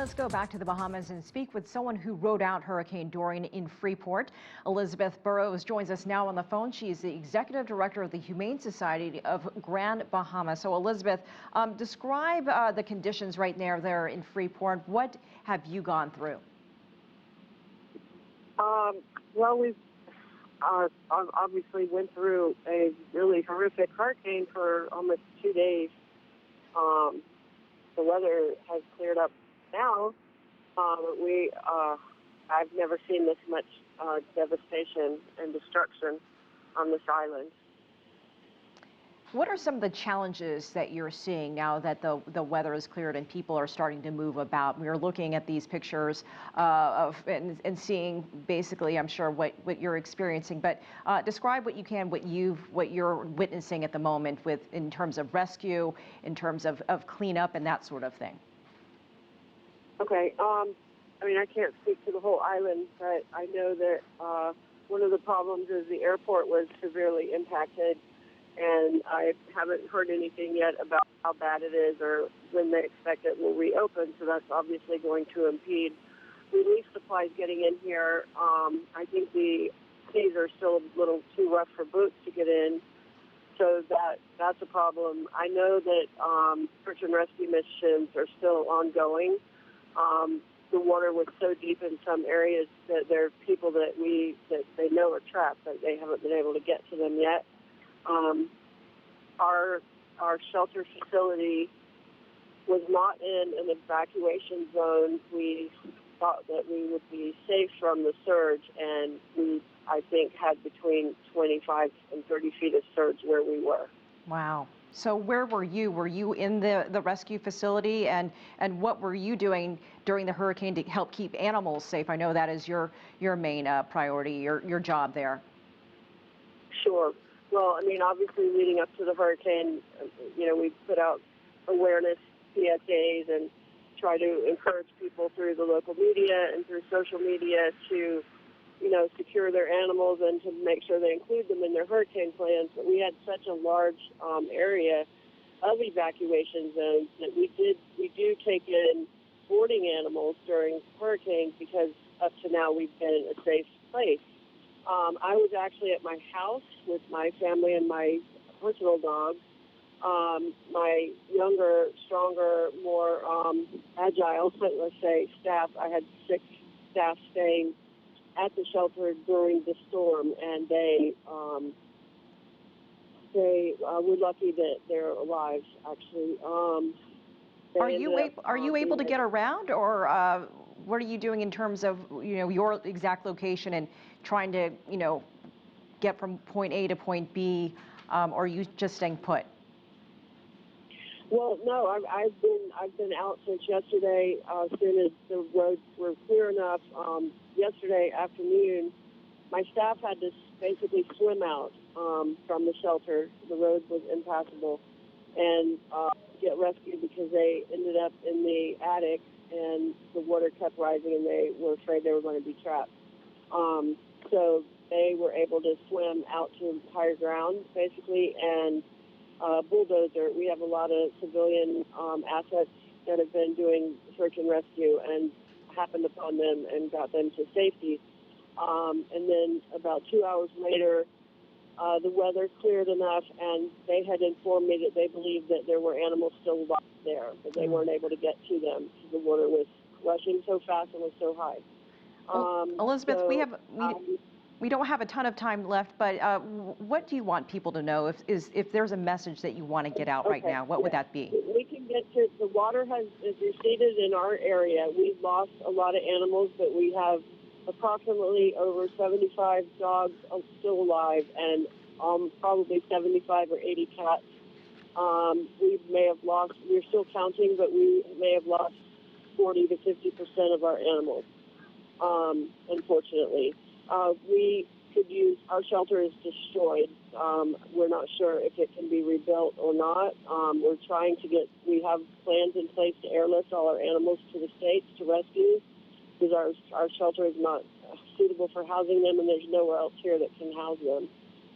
Let's go back to the Bahamas and speak with someone who rode out Hurricane Dorian in Freeport. Elizabeth Burrows joins us now on the phone. She is the executive director of the Humane Society of Grand Bahama. So, Elizabeth, describe the conditions right now there in Freeport. What have you gone through? Well, we've obviously went through a really horrific hurricane for almost 2 days. The weather has cleared up now. I've never seen this much devastation and destruction on this island. What are some of the challenges that you're seeing now that the weather is cleared and people are starting to move about? We're looking at these pictures and seeing basically, I'm sure, what you're experiencing. But describe what you can, what you're witnessing at the moment in terms of rescue, in terms of cleanup and that sort of thing. Okay. I mean, I can't speak to the whole island, but I know that one of the problems is the airport was severely impacted. And I haven't heard anything yet about how bad it is or when they expect it will reopen. So that's obviously going to impede relief supplies getting in here. I think the seas are still a little too rough for boats to get in. So that's a problem. I know that search and rescue missions are still ongoing. The water was so deep in some areas that there are people that they know are trapped, but they haven't been able to get to them yet. Our shelter facility was not in an evacuation zone. We thought that we would be safe from the surge, and we, I think, had between 25 and 30 feet of surge where we were. Wow. So where were you? Were you in the rescue facility, and what were you doing during the hurricane to help keep animals safe? I know that is your main priority, your job there. Sure. Well, I mean, obviously leading up to the hurricane, we put out awareness PSAs and try to encourage people through the local media and through social media to, secure their animals and to make sure they include them in their hurricane plans. But we had such a large area of evacuation zones that we do take in boarding animals during hurricanes because up to now we've been in a safe place. I was actually at my house with my family and my personal dogs. My younger, stronger, more agile, let's say, staff. I had 6 staff staying at the shelter during the storm, and they were lucky that they're alive. Actually, are you able to get around, or what are you doing in terms of your exact location and trying to get from point A to point B, or are you just staying put? Well, no, I've been out since yesterday. As soon as the roads were clear enough, yesterday afternoon, my staff had to basically swim out from the shelter. The road was impassable, and get rescued because they ended up in the attic, and the water kept rising, and they were afraid they were going to be trapped. So they were able to swim out to higher ground, basically, and bulldozer. We have a lot of civilian assets that have been doing search and rescue and happened upon them and got them to safety. And then about 2 hours later, the weather cleared enough, and they had informed me that they believed that there were animals still alive there, but they weren't able to get to them because the water was rushing so fast and was so high. Elizabeth, we don't have a ton of time left, but what do you want people to know if there's a message that you want to get out right now? What would that be? We can get to the water has receded in our area. We've lost a lot of animals, but we have approximately over 75 dogs still alive and probably 75 or 80 cats. We may have lost, we're still counting, but we may have lost 40 to 50% of our animals, unfortunately. We could use, our shelter is destroyed. We're not sure if it can be rebuilt or not. We're trying to we have plans in place to airlift all our animals to the States to rescue, because our shelter is not suitable for housing them, and there's nowhere else here that can house them.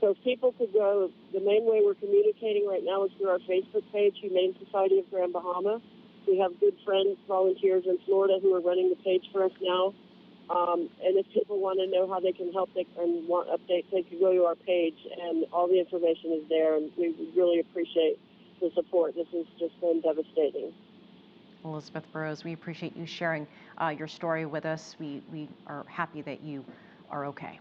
So if people could go, the main way we're communicating right now is through our Facebook page, Humane Society of Grand Bahama. We have good friends, volunteers in Florida who are running the page for us now. And if people want to know how they can help and want updates, they can go to our page, and all the information is there. And we really appreciate the support. This has just been devastating. Elizabeth Burrows, we appreciate you sharing your story with us. We are happy that you are okay.